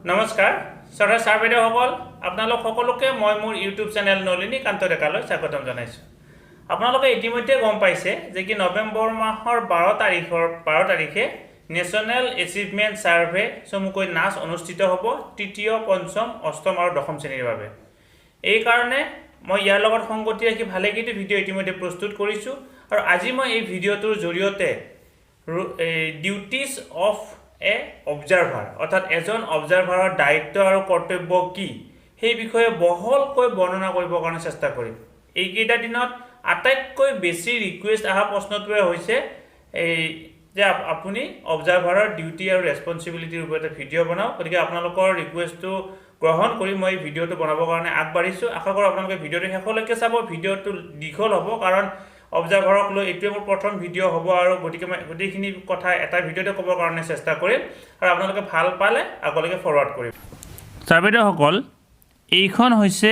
নমস্কাৰ সদা ছাৰবেদেউসকল আপোনালোক সকলোকে মই মোৰ ইউটিউব চেনেল নলিনী কান্ত ডেকালৈ স্বাগতম জনাইছোঁ। আপোনালোকে ইতিমধ্যে গম পাইছে যে কি নৱেম্বৰ মাহৰ 12 তাৰিখে নেশ্যনেল এচিভমেণ্ট সাৰ্ভে চমুকৈ নাচ অনুষ্ঠিত হ'ব তৃতীয় পঞ্চম অষ্টম আৰু দশম শ্ৰেণীৰ বাবে। এই কাৰণে মই ইয়াৰ লগত সংগতি ৰাখি ভালেকেইটা ভিডিঅ' ইতিমধ্যে প্ৰস্তুত কৰিছোঁ আৰু আজি মই এই ভিডিঅ'টোৰ জৰিয়তে ডিউটিজ অফ এ অবজাৰ্ভাৰ অৰ্থাৎ এজন অবজাৰ্ভাৰৰ দায়িত্ব আৰু কৰ্তব্য কি সেই বিষয়ে বহলকৈ বৰ্ণনা কৰিবৰ কাৰণে চেষ্টা কৰিম। এইকেইটা দিনত আটাইতকৈ বেছি ৰিকুৱেষ্ট অহা প্ৰশ্নটোৱে হৈছে এই যে আপুনি অবজাৰ্ভাৰৰ ডিউটি আৰু ৰেছপন্সিবিলিটিৰ ওপৰত ভিডিঅ' বনাওক। গতিকে আপোনালোকৰ ৰিকুৱেষ্টটো গ্ৰহণ কৰি মই ভিডিঅ'টো বনাবৰ কাৰণে আগবাঢ়িছোঁ। আশা কৰোঁ আপোনালোকে ভিডিঅ'টো শেষলৈকে চাব। ভিডিঅ'টো দীঘল হ'ব কাৰণ অবজাৰ্ভাৰক লৈ এইটোৱে মোৰ প্ৰথম ভিডিঅ' হ'ব আৰু গতিকে মই গোটেইখিনি কথা এটা ভিডিঅ'তে ক'বৰ কাৰণে চেষ্টা কৰিম আৰু আপোনালোকে ভাল পালে আগলৈকে ফৰৱাৰ্ড কৰিম। ছাৰবেদেউসকল, এইখন হৈছে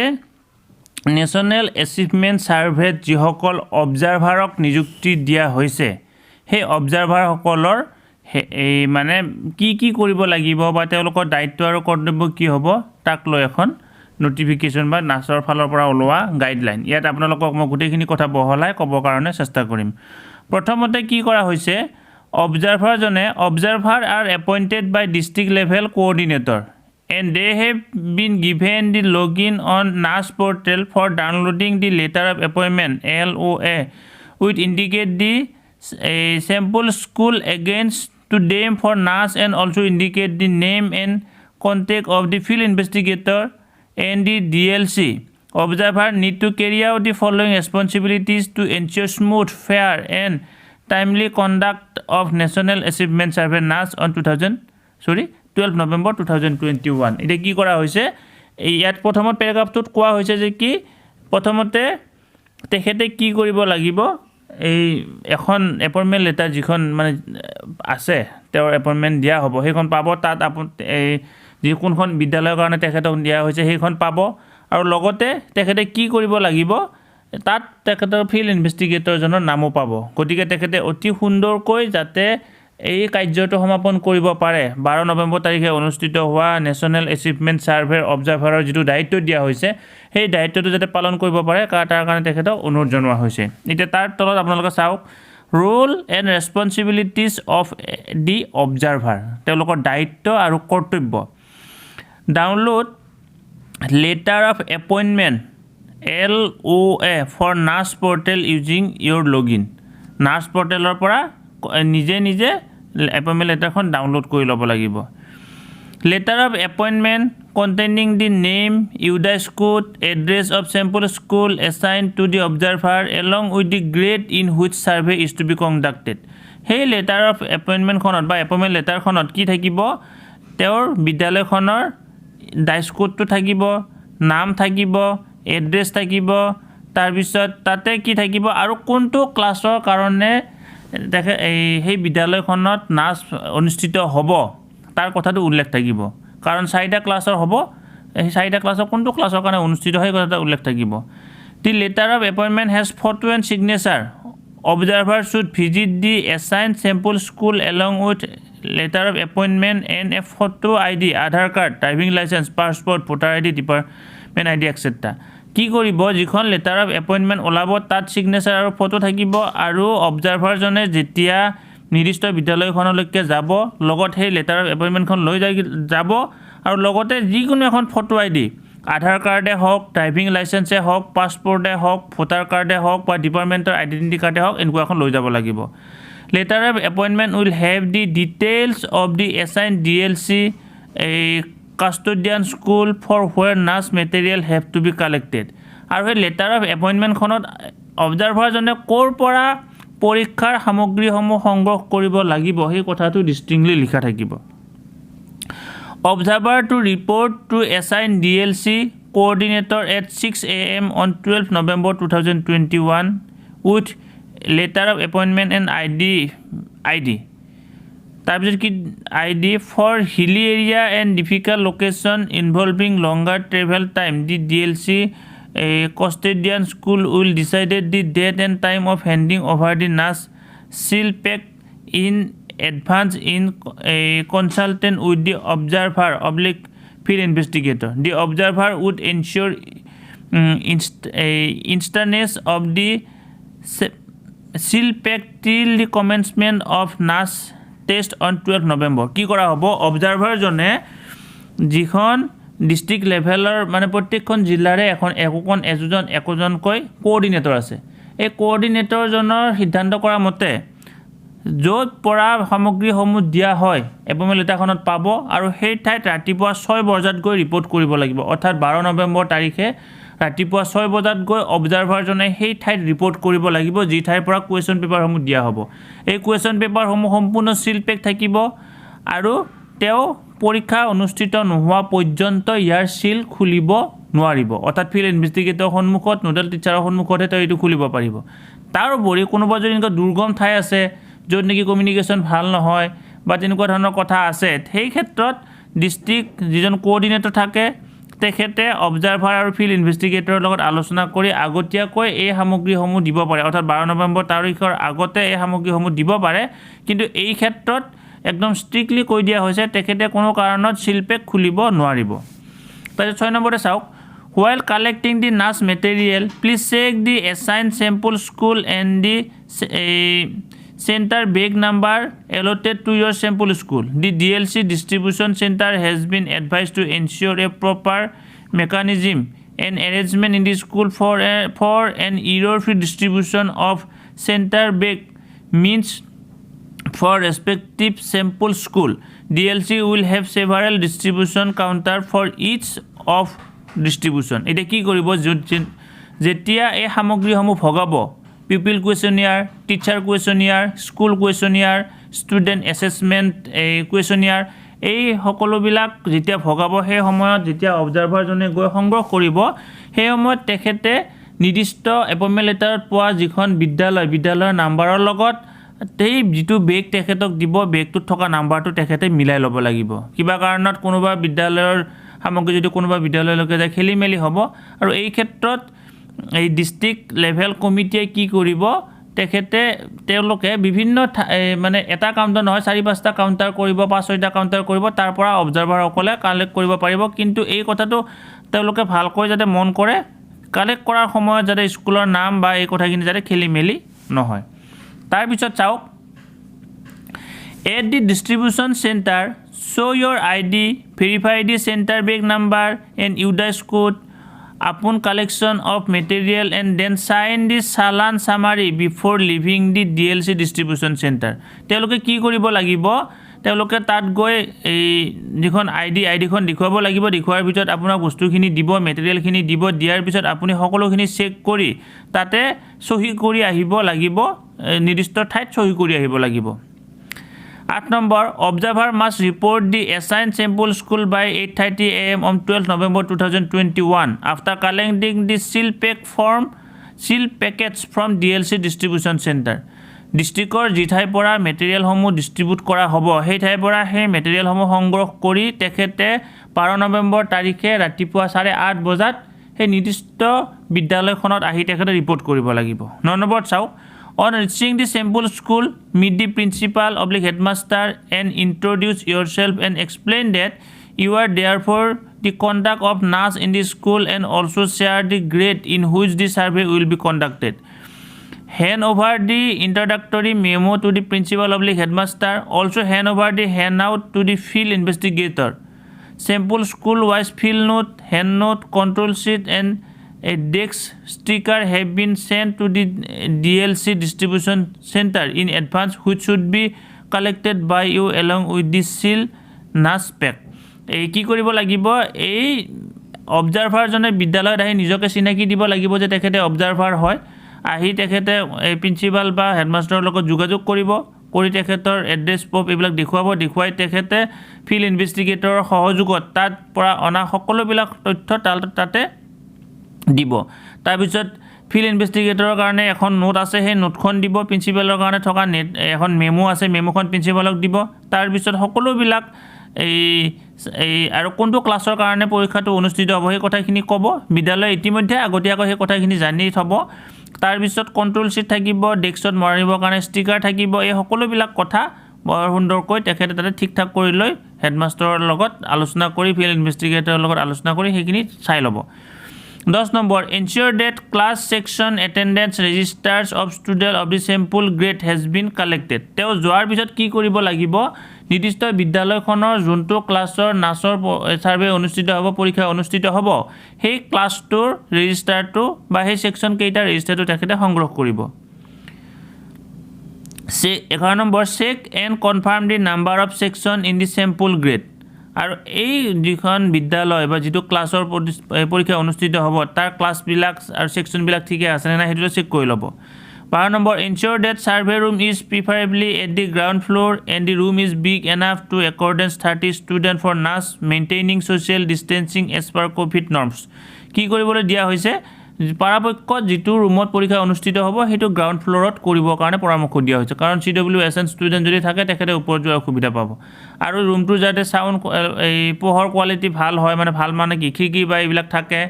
নেশ্যনেল এচিভমেণ্ট ছাৰ্ভেত যিসকল অবজাৰ্ভাৰক নিযুক্তি দিয়া হৈছে সেই অবজাৰ্ভাৰসকলৰ এই মানে কি কৰিব লাগিব বা তেওঁলোকৰ দায়িত্ব আৰু কৰ্তব্য কি হ'ব তাক লৈ এখন নটিফিকেশ্যন বা নাচৰ ফালৰ পৰা ওলোৱা গাইডলাইন। ইয়াত আপোনালোকক মই গোটেইখিনি কথা বহলাই ক'বৰ কাৰণে চেষ্টা কৰিম। প্ৰথমতে কি কৰা হৈছে, observer are appointed by district level coordinator and they have been given the login on NAS portal for downloading the letter of appointment LOA which indicate the sample school against to them for NAS and also indicate the name and contact of the field investigator and the DLC. Observer need to carry out the following responsibilities to ensure smooth, fair and timely conduct of National Achievement Survey NAS on 12 November 2021. এটা কি কৰা হৈছে, ইয়াত প্ৰথমত পেৰাগ্ৰাফটোত কোৱা হৈছে যে কি প্ৰথমতে তেখেতে কি কৰিব লাগিব, এই এখন এপইণ্টমেণ্ট লেটাৰ যিখন মানে আছে তেওঁৰ এপইণ্টমেণ্ট দিয়া হ'ব সেইখন পাব। তাত এই কোনখন বিদ্যালয়ৰ কাৰণে তেখেতক দিয়া হৈছে সেইখন পাব আৰু লগতে তেখেতে কি কৰিব লাগিব তাত তেখেতৰ ফিল্ড ইনভেষ্টিগেটৰজনৰ নামো পাব। গতিকে তেখেতে অতি সুন্দৰকৈ যাতে এই কাৰ্যটো সমাপন কৰিব পাৰে 12 নৱেম্বৰ তাৰিখে অনুষ্ঠিত হোৱা নেশ্যনেল এচিভমেণ্ট ছাৰ্ভেৰ অবজাৰ্ভাৰৰ যিটো দায়িত্ব দিয়া হৈছে সেই দায়িত্বটো যাতে পালন কৰিব পাৰে তাৰ কাৰণে তেখেতক অনুৰোধ জনোৱা হৈছে। এতিয়া তাৰ তলত আপোনালোকে চাওক, role and responsibilities of the observer, তেওঁলোকৰ দায়িত্ব আৰু কৰ্তব্য। Download letter of appointment LOA for NAS portal using your login. NAS পৰ্টেলৰ পৰা নিজে এপইণ্টমেণ্ট লেটাৰখন ডাউনলোড কৰি ল'ব লাগিব। Letter of appointment containing the name, UDISE code, address of sample school assign to the observer along with the grade in which survey is to be conducted. সেই letter of এপইণ্টমেণ্টখনত বা appointment লেটাৰখনত কি থাকিব, তেওঁৰ বিদ্যালয়খনৰ ডাইচ কোডটো থাকিব, নাম থাকিব, এড্ৰেছ থাকিব, তাৰপিছত তাতে কি থাকিব আৰু কোনটো ক্লাছৰ কাৰণে সেই বিদ্যালয়খনত নাচ অনুষ্ঠিত হ'ব তাৰ কথাটো উল্লেখ থাকিব। কাৰণ 4টা ক্লাছৰ হ'ব, সেই 4টা ক্লাছৰ কোনটো ক্লাছৰ কাৰণে অনুষ্ঠিত হয় কথাটো উল্লেখ থাকিব। The letter of appointment has photo and signature. Observer should visit the assign sample school along with letter of appointment and a photo ID, Aadhaar card, driving licence, passport, voter ID, department ID etcetera. কি কৰিব, যিখন letter of appointment ওলাব তাত signature আৰু photo থাকিব আৰু অবজাৰ্ভাৰজনে যেতিয়া নিৰ্দিষ্ট বিদ্যালয়খনলৈকে যাব লগত সেই লেটাৰ অফ এপইণ্টমেণ্টখন লৈ যাব আৰু লগতে যিকোনো এখন ফটো ID, আধাৰ কাৰ্ডে হওক, ড্ৰাইভিং লাইচেঞ্চে হওক, পাছপৰ্টে হওক, ভোটাৰ কাৰ্ডে হওক বা ডিপাৰ্টমেণ্টৰ আইডেণ্টিটি কাৰ্ডে হওক এনেকুৱা এখন লৈ যাব লাগিব। Letter of appointment will have the details of the assign DLC এই কাষ্টডিয়ান স্কুল ফৰ হুৱেৰ নাচ material have to B collected. আৰু সেই লেটাৰ অফ এপইণ্টমেণ্টখনত অবজাৰ্ভাৰজনে ক'ৰ পৰা পৰীক্ষাৰ সামগ্ৰীসমূহ সংগ্ৰহ কৰিব লাগিব সেই কথাটো ডিষ্টিংলি লিখা থাকিব। Observer to report to assign DLC coordinator at 6 AM on 12 November 2021 with letter of appointment and ID। তাৰপিছত কি ID for hilly area and difficult location involving longer travel time the DLC custodian school will decide the date and time of handing over the NAS seal pack in advance in a consultant with the observer field investigator. The observer would ensure instantaneous of the seal pack till the commencement of NAS test on 12 November. কি কৰা হ'ব observer জনে যিখন district লেভেলৰ মানে প্ৰত্যেকখন জিলাৰে একোজনকৈ coordinator আছে এই কোঅৰ্ডিনেটৰ জনৰ সিদ্ধান্ত কৰা মতে য'ত পৰা সামগ্ৰীসমূহ দিয়া হয় এপইণ্টমেণ্ট লেটাৰখনত পাব আৰু সেই ঠাইত ৰাতিপুৱা 6 বজাত গৈ ৰিপৰ্ট কৰিব লাগিব অৰ্থাৎ 12 নৱেম্বৰ তাৰিখে ৰাতিপুৱা 6 বজাত গৈ অবজাৰভাৰজনে সেই ঠাইত ৰিপৰ্ট কৰিব লাগিব যি ঠাইৰ পৰা কুৱেশ্যন পেপাৰসমূহ দিয়া হ'ব এই কুৱেশ্যন পেপাৰসমূহ সম্পূৰ্ণ সিল পেক থাকিব আৰু তেওঁ পৰীক্ষা অনুষ্ঠিত নোহোৱা পৰ্যন্ত ইয়াৰ সিল খুলিব নোৱাৰিব অৰ্থাৎ ফিল্ড ইনভেষ্টিগেটৰ সন্মুখত নোডেল টিচাৰৰ সন্মুখতে তেওঁ এইটো খুলিব পাৰিব তাৰ উপৰি কোনোবা যদি এনেকুৱা দুৰ্গম ঠাই আছে য'ত নেকি কমিউনিকেশ্যন ভাল নহয় বা তেনেকুৱা ধৰণৰ কথা আছে সেই ক্ষেত্ৰত ডিস্ট্ৰিক্ট যিজন কোঅৰ্ডিনেটৰ থাকে তেখেতে অবজাৰভাৰ আৰু ফিল্ড ইনভেষ্টিগেটৰৰ লগত আলোচনা কৰি আগতীয়াকৈ এই সামগ্ৰীসমূহ দিব পাৰে অৰ্থাৎ 12 নৱেম্বৰ তাৰিখৰ আগতে এই সামগ্ৰীসমূহ দিব পাৰে কিন্তু এই ক্ষেত্ৰত একদম ষ্ট্ৰিক্টলি কৈ দিয়া হৈছে তেখেতে কোনো কাৰণত শিল্পেক খুলিব নোৱাৰিব তাৰপিছত 6 নম্বৰতে চাওক while collecting the NAS material please check the assigned sample school and the center bag number allotted to your sample school. The DLC distribution center has been advised to ensure a proper mechanism and arrangement in the school for an error-free distribution of center bag means for respective sample school. DLC will have several distribution counter for each of distribution. Ite ki koribo jetia ei সামগ্ৰীসমূহ ভগাব pupil questionnaire, teacher questionnaire, school questionnaire, student assessment questionnaire এই সকলোবিলাক যেতিয়া ভগাব সেই সময়ত যেতিয়া অবজাৰভাৰজনে গৈ সংগ্ৰহ কৰিব সেই সময়ত তেখেতে নিৰ্দিষ্ট এপইণ্টমেণ্ট লেটাৰত পোৱা যিখন বিদ্যালয়ৰ নাম্বাৰৰ লগত এই যিটো বেগ তেখেতক দিব বেগটোত থকা নাম্বাৰটো তেখেতে মিলাই ল'ব লাগিব কিবা কাৰণত কোনোবা বিদ্যালয়ৰ সামগ্ৰী যদি কোনোবা বিদ্যালয়লৈকে যায় খেলি মেলি হ'ব আৰু এই ক্ষেত্ৰত এই ডিস্ট্ৰিক্ট লেভেল কমিটিয়ে কি কৰিব তেখেতে তেওঁলোকে বিভিন্ন মানে এটা কাউণ্টাৰ নহয় 4-5টা কাউণ্টাৰ কৰিব 5-6টা কাউণ্টাৰ কৰিব তাৰ পৰা অবজাৰভাৰসকলে কালেক্ট কৰিব পাৰিব কিন্তু এই কথাটো তেওঁলোকে ভালকৈ যাতে মন কৰে কালেক্ট কৰাৰ সময়ত যাতে স্কুলৰ নাম বা এই কথাখিনি যাতে খেলি মেলি নহয় তাৰ পিছত চাওক at the distribution center show your ID verify the center bag number and UDAS code upon collection of material and then sign the challan summary before leaving the DLC distribution center তেওঁলোকে কি কৰিব লাগিব তেওঁলোকে তাত গৈ এই যিখন আইডিখন দেখুৱাব লাগিব দেখুৱাৰ পিছত আপোনাৰ বস্তুখিনি দিব মেটেৰিয়েলখিনি দিব দিয়াৰ পিছত আপুনি সকলোখিনি চেক কৰি তাতে সহি কৰি আহিব লাগিব নিৰ্দিষ্ট ঠাইত সহি কৰি আহিব লাগিব 8 number observer must report the assigned sample school by 8:30 am on 12 November 2021 after collecting the seal packets from DLC distribution center ডিস্ট্ৰিক্টৰ যি ঠাইৰ পৰা মেটেৰিয়েলসমূহ ডিস্ট্ৰিবিউট কৰা হ'ব সেই ঠাইৰ পৰা সেই মেটেৰিয়েলসমূহ সংগ্ৰহ কৰি তেখেতে 12 নৱেম্বৰ তাৰিখে ৰাতিপুৱা 8:30 বজাত সেই নিৰ্দিষ্ট বিদ্যালয়খনত আহি তেখেতে ৰিপৰ্ট কৰিব লাগিব 9 নম্বৰত চাওক On reaching the sample school, meet the principal/headmaster and introduce yourself and explain that you are there for the conduct of NAS in the school and also share the grade in which the survey will be conducted. Hand over the introductory memo to the principal/headmaster. Also hand over the handout to the field investigator. Sample school-wise field note, hand note, control sheet and a desk sticker have been sent to the DLC distribution center in advance which should be collected by you along with the seal NAS pack. এই কি কৰিব লাগিব এই observer জনে বিদ্যালয়ত আহি নিজকে চিনাকি দিব লাগিব যে তেখেতে অবজাৰভাৰ হয় আহি তেখেতে এই প্ৰিন্সিপাল বা হেডমাষ্টাৰৰ লগত যোগাযোগ কৰিব কৰি তেখেতৰ এড্ৰেছ প্ৰুফ এইবিলাক দেখুৱাই তেখেতে ফিল্ড ইনভেষ্টিগেটৰৰ সহযোগত তাত পৰা অনা সকলোবিলাক তথ্য তাতে দিব তাৰ পিছত ফিল্ড ইনভেষ্টিগেটৰৰ কাৰণে এখন নোট আছে সেই নোটখন দিব প্ৰিন্সিপালৰ কাৰণে থকা এখন মেমো আছে মেমোখন প্ৰিন্সিপালক দিব তাৰ পিছত সকলোবিলাক এই আৰু কোনটো ক্লাছৰ কাৰণে পৰীক্ষাটো অনুষ্ঠিত হ'ব সেই কথাখিনি ক'ব বিদ্যালয় ইতিমধ্যে আগতীয়াকৈ সেই কথাখিনি জানি থ'ব তাৰ পিছত কন্ট্ৰোল शीट থাকিব ডেস্কত মৰাৰিবৰ কাৰণে ষ্টিকাৰ থাকিব এই সকলোবিলাক কথা বৰ সুন্দৰকৈ তেখেতে তাতে ঠিক ঠাক কৰি লৈ হেডমাষ্টাৰৰ লগত আলোচনা কৰি ফিল্ড ইনভেষ্টিগেটৰৰ লগত আলোচনা কৰি সেইখিনি চাই ল'ব 10 number ensure that class section attendance registers of student of the sample grade has been collected তেও যোৱাৰ পিছত কি কৰিব লাগিব নিৰ্দিষ্ট বিদ্যালয়খনৰ যোনটো ক্লাছৰ নাচৰ সাৰ্ভে অনুষ্ঠিত হ'ব পৰীক্ষা অনুষ্ঠিত হ'ব সেই ক্লাছটোৰ ৰেজিষ্টাৰটো বা সেই সেকশন কেইটা ৰেজিষ্টাৰটো তেখেতে সংগ্ৰহ কৰিব 11 number check and confirm the number of section in the sample grade আৰু এই যিখন বিদ্যালয় বা যেটো ক্লাছৰ পৰীক্ষা অনুষ্ঠিত হ'ব তাৰ ক্লাছ বিলাক আৰু সেকশন বিলাক ঠিকে আছে না হেতু চেক কৰি ল'ব 12 number ensure that survey room is preferably at the ground floor and the room is big enough to accordance 30 student for NAS maintaining social distancing as per covid norms কি কৰিবলৈ দিয়া হৈছে পৰাপক্ষত যেটো ৰুমত পৰীক্ষা অনুষ্ঠিত হ'ব হেতু গ্ৰাউণ্ড ফ্লোৰত কৰিব কাৰণে পৰামৰ্শ দিয়া হৈছে কাৰণ CWSN ষ্টুডেন্ট যদি থাকে তেখেতে ওপৰ যোৱাৰ সুবিধা পাব আৰু ৰুমটো যাতে সাউন্ড এই পোহৰ কোৱালিটি ভাল হয় মানে ভাল মানে কি খিৰকি বা এইবিলাক থাকে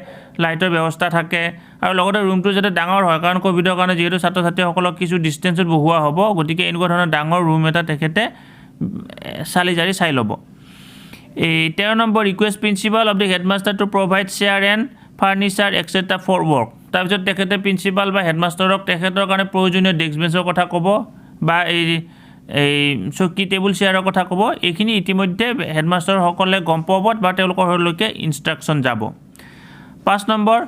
লাইটৰ ব্যৱস্থা থাকে আৰু লগতে ৰুমটো যাতে ডাঙৰ হয় কাৰণ কোভিডৰ কাৰণে যেহেতু ছাত্ৰ ছাত্ৰীসকলক কিছু ডিসটেন্সত বহোৱা হ'ব গতিকে এনেকুৱা ধৰণৰ ডাঙৰ ৰুম এটা তেখেতে চালি জাৰি চাই ল'ব এই 13 number request principal of the headmaster to provide chair and furniture extra for work তাৰপিছত তেখেতে প্ৰিন্সিপাল বা হেডমাষ্টাৰক তেখেতৰ কাৰণে প্ৰয়োজনীয় ডেস্ক বেঞ্চৰ কথা ক'ব বা এই চকী টেবুল চেয়াৰৰ কথা ক'ব এইখিনি ইতিমধ্যে হেডমাষ্টাৰ সকলে গম পাব বা তেওঁলোকৰ হলৈকে ইনষ্ট্ৰাকচন যাব 5 number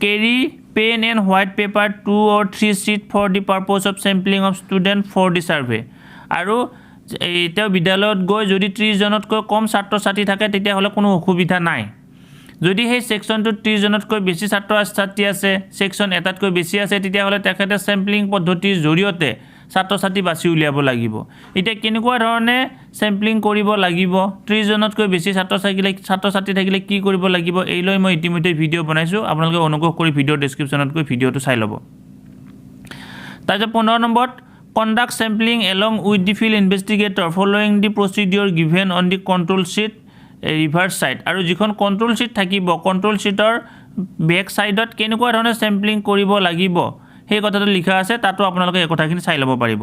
carry pen and white paper 2 or 3 sheet for the purpose of sampling of student for the survey আৰু এইটা বিদ্যালয়ত গৈ যদি 30 জনতকৈ কম ছাত্ৰ ছাত্ৰী থাকে তেতিয়া হলে কোনো অসুবিধা নাই যদি সেই সেকশনটো 30 জনতকৈ বেছি ছাত্ৰ ছাত্ৰী আছে সেকশন এটাতকৈ বেছি আছে তেতিয়া হলে তেখেতে স্যাম্পলিং পদ্ধতিৰ জৰিয়তে ছাত্ৰ ছাত্ৰী বাছি উলিয়াব লাগিব এটা কেনেকুৱা ধৰণে স্যাম্পলিং কৰিব লাগিব 30 জনতকৈ বেছি ছাত্ৰ ছাত্ৰী থাকিলে কি কৰিব লাগিব এই লৈ মই ইতিমধ্যে ভিডিও বনাইছো আপোনালোকে অনুগ্ৰহ কৰি ভিডিও ডেসক্ৰিপচনত গৈ ভিডিওটো চাই ল'ব তাৰপিছত 15 নম্বৰত conduct sampling along with the field investigator following the procedure given on the control sheet reverse side আৰু যিখন কন্ট্ৰোল শীট থাকিব কন্ট্ৰোল শীটৰ বেক সাইডত কেনেকুৱা ধৰণে স্যাম্পলিং কৰিব লাগিব সেই কথাটো লিখা আছে তাতো আপোনালোকে এই কথাখিনি চাই ল'ব পাৰিব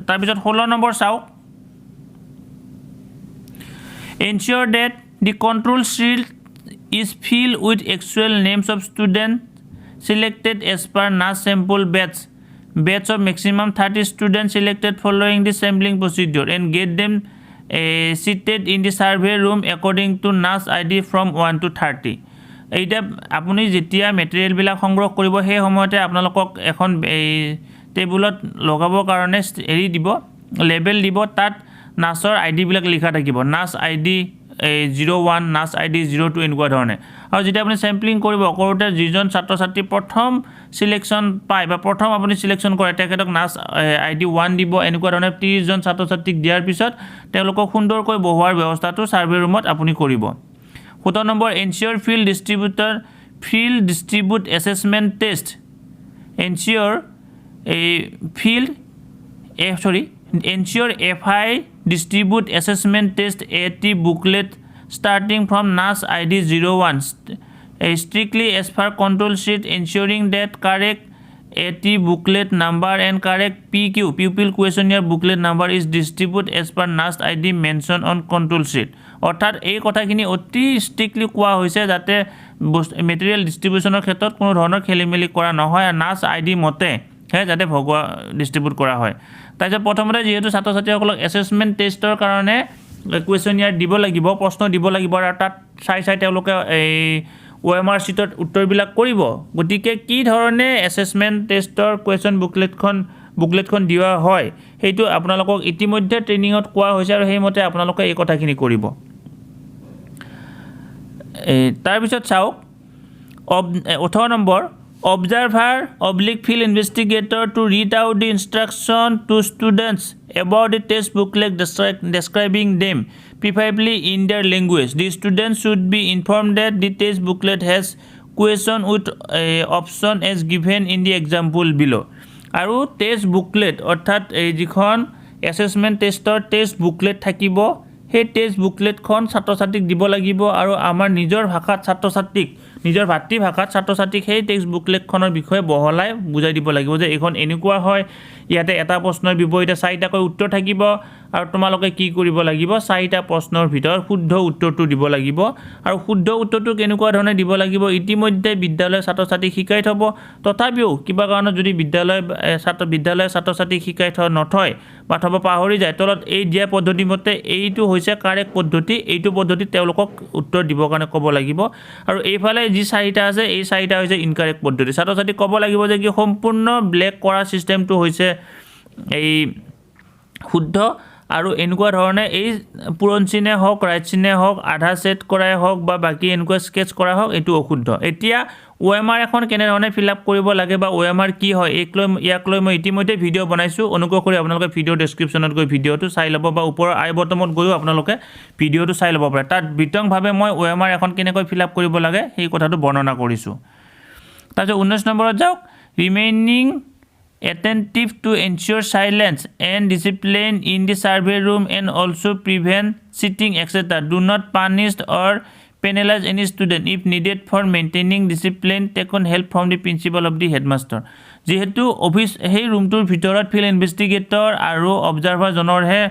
তাৰ পিছত 16 নম্বৰ চাওক ensure that the control sheet is filled with actual names of students selected as per NAS sample batch of maximum 30 students selected following the sampling procedure and get them seated in the survey room according to NAS ID from 1 to 30 এইটা আপুনি যেতিয়া material বিলাক সংগ্ৰহ কৰিব সেই সময়তে আপোনালোকক এখন টেবুলত লগাবৰ কাৰণে এৰি দিব লেবেল দিব তাত নাছৰ আইডি বিলাক লিখা থাকিব নাছ আইডি 01 নাছ আইডি 02 এনেকুৱা ধৰণে আৰু যেতিয়া আপুনি স্যাম্পলিং কৰিব কৰোতে যিজন ছাত্ৰ ছাত্ৰী প্ৰথম সিলেকশন পায় বা প্ৰথম আপুনি সিলেকশন কৰে তেখেতক নাছ আইডি 1 দিব এনেকুৱা ধৰণে 30 জন ছাত্ৰ ছাত্ৰীক দিয়াৰ পিছত তেওঁলোকক সুন্দৰকৈ বহোৱাৰ ব্যৱস্থাটো সাৰ্ভে ৰুমত আপুনি কৰিব 17 number ensure field distribute assessment test ensure FI distribute assessment test AT booklet starting from NAS ID 01 strictly as per control sheet ensuring that correct AT booklet number and correct PQ pupil questionnaire booklet number is distributed as per NAS ID mentioned on control sheet অৰ্থাৎ এই কথাখিনি অতি স্ট্ৰিক্টলি কোৱা হৈছে যাতে material ডিস্ট্ৰিবিউচনৰ ক্ষেত্ৰত কোনো ধৰণৰ খেলিমেলি কৰা নহয় আৰু NAS ID মতে হে যাতে ভগৱা ডিস্ট্ৰিবিউট কৰা হয় তাৰপিছত প্ৰথমতে যেহেতু ছাত্ৰ ছাত্ৰীসকলক এছেছমেন্ট টেষ্টৰ কাৰণে কুৱেশ্যনিয়াৰ দিব লাগিব প্ৰশ্ন দিব লাগিব আৰু তাত চাই তেওঁলোকে এই OMR শীটত উত্তৰবিলাক কৰিব গতিকে কি ধৰণে এছেছমেন্ট টেষ্টৰ কুৱেশ্যন বুকলেটখন দিয়া হয় হেতু আপোনালোকক ইতিমধ্যে ট্ৰেইনিংত কোৱা হৈছে আৰু সেইমতে আপোনালোকে এই কথাখিনি কৰিব তাৰ পিছত চাওক 18 number observer/field investigator to read out the instruction to students about the test booklet describing them preferably in their language the students should be informed that the test booklet has question with option as given in the example below আৰু test booklet অৰ্থাৎ এই যিখন assessment টেষ্টৰ test booklet থাকিব সেই test বুকলেটখন ছাত্ৰ ছাত্ৰীক দিব লাগিব আৰু আমাৰ নিজৰ ভাষাত ছাত্ৰ ছাত্ৰীক নিজৰ ভাষাত ছাত্ৰ ছাত্ৰীক সেই টেক্সট বুকলেটখনৰ বিষয়ে বহলাই বুজাই দিব লাগিব যে এখন এনেকুৱা হয় ইয়াতে এটা প্ৰশ্নৰ বিপৰীতে 4টাকৈ উত্তৰ থাকিব আৰু তোমালোকে কি কৰিব লাগিব চাৰিটা প্ৰশ্নৰ ভিতৰত শুদ্ধ উত্তৰটো দিব লাগিব আৰু শুদ্ধ উত্তৰটো কেনেকুৱা ধৰণে দিব লাগিব ইতিমধ্যে বিদ্যালয়ৰ ছাত্ৰ-ছাত্ৰীক শিকাই থব তথাপিও কিবা কাৰণত যদি বিদ্যালয়ৰ ছাত্ৰ-ছাত্ৰীক শিকাই নথয় বা থব পাহৰি যায় তলত এই দিয়া পদ্ধতি মতে এইটো হৈছে কাৰেক্ট পদ্ধতি এইটো পদ্ধতি তেওঁলোকক উত্তৰ দিবৰ কাৰণে ক'ব লাগিব আৰু এইফালে যি চাৰিটা আছে এই চাৰিটা হৈছে ইনকাৰেক্ট পদ্ধতি ছাত্ৰ-ছাত্ৰীক ক'ব লাগিব যে কি সম্পূৰ্ণ ব্লেক কৰা সিস্টেমটো হৈছে এই শুদ্ধ আৰু এনেকুৱা ধৰণে এই পূৰণ চিহ্নে হওক ৰাইট চিহ্নে হওক আধা সেট কৰাই হওক বা বাকি এনেকুৱা স্কেচ কৰা হওক এইটো অশুদ্ধ এতিয়া OMR এখন কেনে ধৰণে ফিল আপ কৰিব লাগে বা OMR কি হয় ইয়াক লৈ মই ইতিমধ্যে ভিডিও বনাইছো অনুগ্ৰহ কৰি আপোনালোকে ভিডিও ডেসক্ৰিপচনত গৈ ভিডিওটো চাই ল'ব বা ওপৰৰ আই বটমত গৈও আপোনালোকে ভিডিওটো চাই ল'ব পাৰে তাত বিতংভাৱে মই OMR এখন কেনেকৈ ফিল আপ কৰিব লাগে সেই কথাটো বৰ্ণনা কৰিছো তাৰপিছত 19 নম্বৰত যাওক remaining attentive to ensure silence and discipline in the survey room and also prevent cheating etc. Do not punish or penalize any student if needed for maintaining discipline. Take on help from the principal of the headmaster. যেহেতু office সেই ৰুমটোৰ ভিতৰত field investigator আৰু observer জনৰহে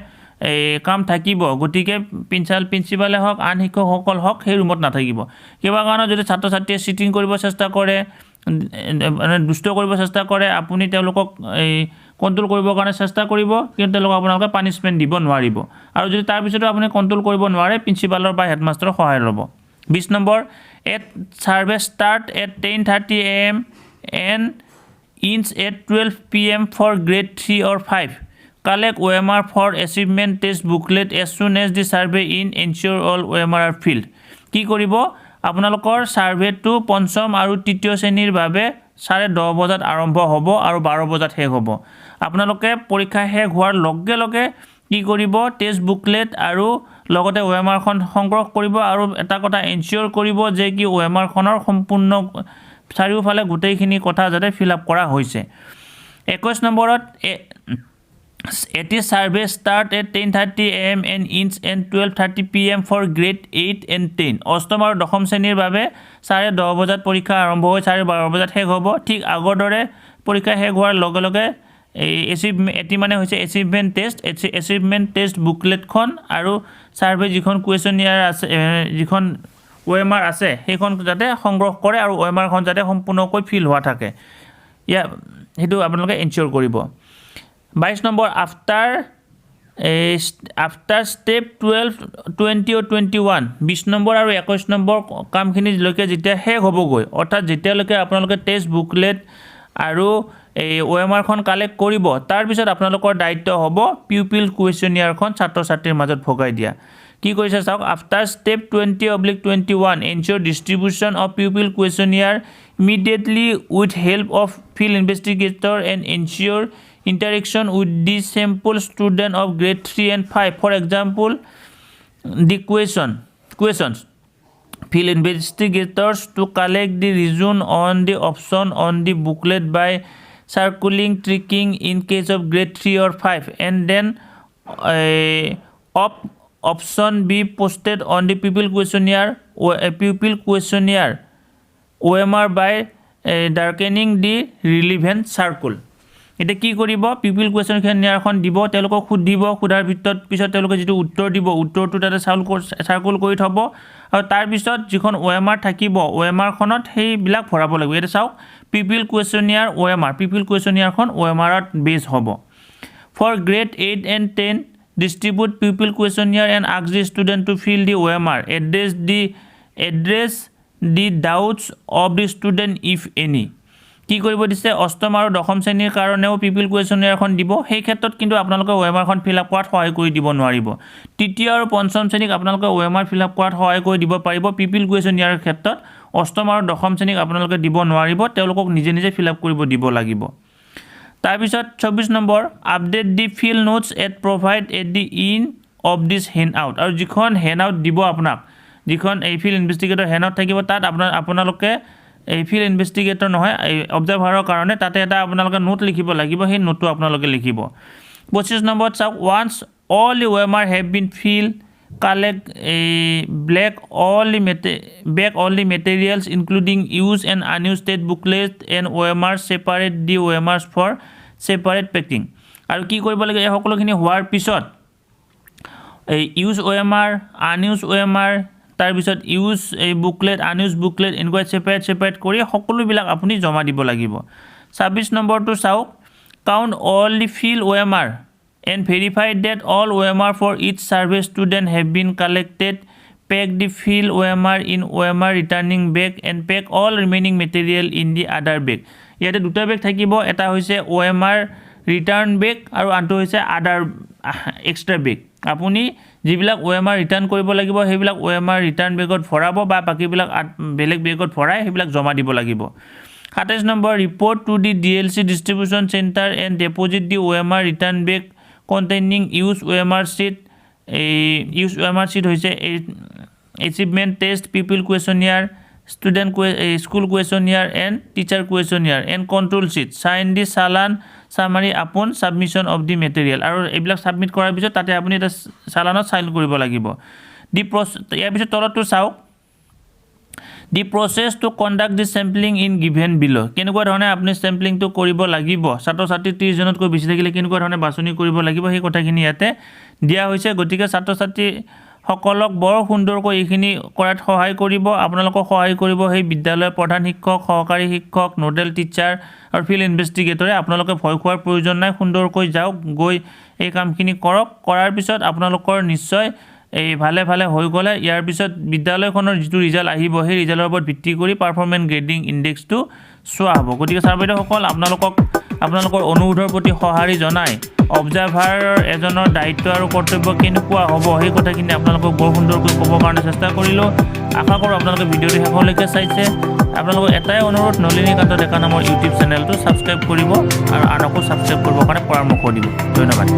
কাম থাকিব গতিকে প্ৰিন্সিপালে হওক আন শিক্ষকসকল হওক সেই ৰুমত নাথাকিব কিবা কাৰণত যদি ছাত্ৰ-ছাত্ৰীয়ে চিটিং কৰিব চেষ্টা কৰে মানে দুষ্ট কৰিব চেষ্টা কৰে আপুনি তেওঁলোকক কন্ট্ৰোল কৰিবৰ কাৰণে চেষ্টা কৰিব কিন্তু তেওঁলোকক আপোনালোকে পানিশমেন্ট দিব নোৱাৰিব আৰু যদি তাৰ পিছতো আপুনি কন্ট্ৰোল কৰিব নোৱাৰে প্ৰিন্সিপালৰ বা হেডমাষ্টাৰৰ সহায় ল'ব 20 number at survey start at 10:30 am and ends at 12 pm for grade 3 or 5 collect OMR for achievement test booklet as soon as the survey in ensure all OMR are filled কি কৰিব আপোনালোকৰ সাৰ্ভেটো পঞ্চম আৰু তৃতীয় শ্ৰেণীৰ বাবে 10:30 বজাত আৰম্ভ হ'ব আৰু 12 বজাত শেষ হ'ব আপোনালোকে পৰীক্ষা শেষ হোৱাৰ লগে লগে কি কৰিব টেষ্ট বুকলেট আৰু লগতে OMR খন সংগ্ৰহ কৰিব আৰু এটা কথা এনশিওৰ কৰিব যে কি OMR খনৰ সম্পূৰ্ণ চাৰিওফালে গোটেইখিনি কথা যাতে ফিল আপ কৰা হৈছে 21 নম্বৰত It is survey start at 10:30 am and ends at 12:30 pm for grade 8 and 10. অষ্টম আৰু দশম শ্ৰেণীৰ বাবে 10:30 বজাত পৰীক্ষা আৰম্ভ হৈ 12:30 বজাত শেষ হ'ব ঠিক আগৰ দৰে পৰীক্ষা শেষ হোৱাৰ লগে লগে এটি মানে হৈছে এচিভমেন্ট টেষ্ট বুকলেট খন আৰু সাৰ্ভে যিখন কুৱেশ্যনিয়াৰ আছে যিখন OMR আছে সেইখন যাতে সংগ্ৰহ কৰে আৰু OMR খন যাতে সম্পূৰ্ণকৈ ফিল হোৱা থাকে হেতু আপোনালোকে এনশিওৰ কৰিব 22 number after step 12 20 or 21 20 number আৰু 21 নম্বৰ কামখিনি লৈকে যেতিয়া শেষ হ'বগৈ অৰ্থাৎ যেতিয়ালৈকে আপোনালোকে টেষ্ট বুকলেট আৰু OMR খন কালেক্ট কৰিব তাৰ পিছত আপোনালোকৰ দায়িত্ব হ'ব পিউপিল কুৱেশ্যনিয়াৰ খন ছাত্ৰ-ছাত্ৰীৰ মাজত ভগাই দিয়া কি কৰিছে চাওক after step 20/21 ensure distribution of pupil questionnaire immediately with help of field investigator and ensure interaction with the sample student of grade 3 and 5 for example the questions field investigators to collect the reason on the option on the booklet by circling tricking in case of grade 3 or 5 and then option be posted on the pupil questionnaire OMR by darkening the relevant circle এটা কি কৰিব পিপল কুৱেশ্যনিয়াৰখন দিব তেওঁলোকক সুধিব খুদাৰ ভিতৰত পিছত তেওঁলোকে যেটো উত্তৰ দিব উত্তৰটো তাতে সাৰ্কুল কৰি থব আৰু তাৰ পিছত যিখন OMR থাকিব OMR খনত সেই বিলাক ভৰাব লাগিব এটা চাওক পিপল কুৱেশ্যনিয়াৰ OMR পিপল কুৱেশ্যনিয়াৰখন OMR ত বেস হ'ব for grade 8 and 10 distribute pupil questionnaire and ask the student to fill the OMR address the doubts of the student if any কি কৰিব দিছে অষ্টম আৰু দশম শ্ৰেণীৰ কাৰণেও পিপল কুৱেশ্যনিয়াৰখন দিব সেই ক্ষেত্ৰত কিন্তু আপোনালোকে OMR খন ফিল আপ কৰাত সহায় কৰি দিব নোৱাৰিব তৃতীয় আৰু পঞ্চম শ্ৰেণীক আপোনালোকে OMR ফিল আপ কৰাত সহায় কৰি দিব পাৰিব পিপল কুৱেশ্যনিয়াৰৰ ক্ষেত্ৰত অষ্টম আৰু দশম শ্ৰেণীক আপোনালোকে দিব নোৱাৰিব তেওঁলোকক নিজে নিজে ফিল আপ কৰিব দিব লাগিব তাৰ পিছত 24 number update the field notes at provide at the end of this handout আৰু যিখন হেণ্ড আউট দিব আপোনাক যিখন এই ফিল্ড ইনভেষ্টিগেটৰ হেণ্ড আউট থাকিব তাত আপোনালোকে এই ফিল্ড ইনভেষ্টিগেটৰ নহয় এই অবজাৰ্ভাৰৰ কাৰণে তাতে এটা আপোনালোকে নোট লিখিব লাগিব সেই নোটটো আপোনালোকে লিখিব 25 নম্বৰত চাওক once all the OMR have been filled collect a back all the materials including used and unused state booklet and OMR separate the OMRs for separate packing আৰু কি কৰিব লাগে এই সকলোখিনি হোৱাৰ পিছত ইউজ OMR, আনইউজ OMR, তাৰপিছত ইউজ বুকলেট, আনইউজ বুকলেট এনেকুৱা ছেপাৰেট কৰি সকলোবিলাক আপুনি জমা দিব লাগিব 26 নম্বৰটো চাওক count all the field OMR and verify that all OMR for each survey student have been collected. Pack the field OMR in OMR returning bag and pack all remaining material in the other bag. ইয়াতে দুটা বেগ থাকিব এটা হৈছে OMR return বেগ আৰু আনটো হৈছে আদাৰ extra বেগ আপুনি যিবিলাক OMR ৰিটাৰ্ণ কৰিব লাগিব সেইবিলাক OMR ৰিটাৰ্ণ বেগত ভৰাব বা বাকিবিলাক বেলেগ বেগত ভৰাই সেইবিলাক জমা দিব লাগিব 27 number report to the DLC distribution centre and deposit the OMR return bag containing use OMR sheet use OMR sheet হৈছে achievement test people questionnaire student school questionnaire and teacher questionnaire and control sheet sign the challan summary upon submission of the material আৰু এইবিলাক submit কৰাৰ পিছত তাতে আপুনি এটা চালানত sign কৰিব লাগিব দি ইয়াৰ পিছত তলটো চাওক দি process to conduct the sampling in given below কেনেকুৱা ধৰণে আপুনি sampling-টো কৰিব লাগিব ছাত্ৰ-ছাত্ৰী 30 জনতকৈ বেছি থাকিলে কেনেকুৱা ধৰণে বাছনি কৰিব লাগিব সেই কথাখিনি ইয়াতে দিয়া হৈছে গতিকে ছাত্ৰ-ছাত্ৰী সকলক বৰ সুন্দৰকৈ এইখিনি কৰাত সহায় কৰিব আপোনালোকক সহায় কৰিব সেই বিদ্যালয়ৰ প্ৰধান শিক্ষক সহকাৰী শিক্ষক নোডেল টিচাৰ আৰু ফিল্ড ইনভেষ্টিগেটৰে আপোনালোকে ভয় খোৱাৰ প্ৰয়োজন নাই সুন্দৰকৈ যাওক গৈ এই কামখিনি কৰক কৰাৰ পিছত আপোনালোকৰ নিশ্চয় এই ভালে হৈ গলে ইয়াৰ পিছত বিদ্যালয়খনৰ যিটো ৰিজাল্ট আহিব সেই ৰিজাল্টৰ ওপৰত ভিত্তি কৰি পাৰফৰমেন্স গ্ৰেডিং ইনডেক্সটো চোৱা হ'ব গতিকে ছাৰবাইদেউসকল আপোনালোকৰ অনুৰোধৰ প্ৰতি সঁহাৰি জনাই অবজাৰ্ভাৰৰ এজনৰ দায়িত্ব আৰু কৰ্তব্য কেনেকুৱা হ'ব সেই কথাখিনি আপোনালোকক বৰ সুন্দৰকৈ ক'বৰ কাৰণে চেষ্টা কৰিলোঁ আশা কৰোঁ আপোনালোকে ভিডিঅ'টো শেষলৈকে চাইছে আপোনালোকক এটাই অনুৰোধ নলিনীকান্ত ডেকা নামৰ ইউটিউব চেনেলটো ছাবস্ক্ৰাইব কৰিব আৰু আনকো ছাবস্ক্ৰাইব কৰিবৰ কাৰণে পৰামৰ্শ দিব ধন্যবাদ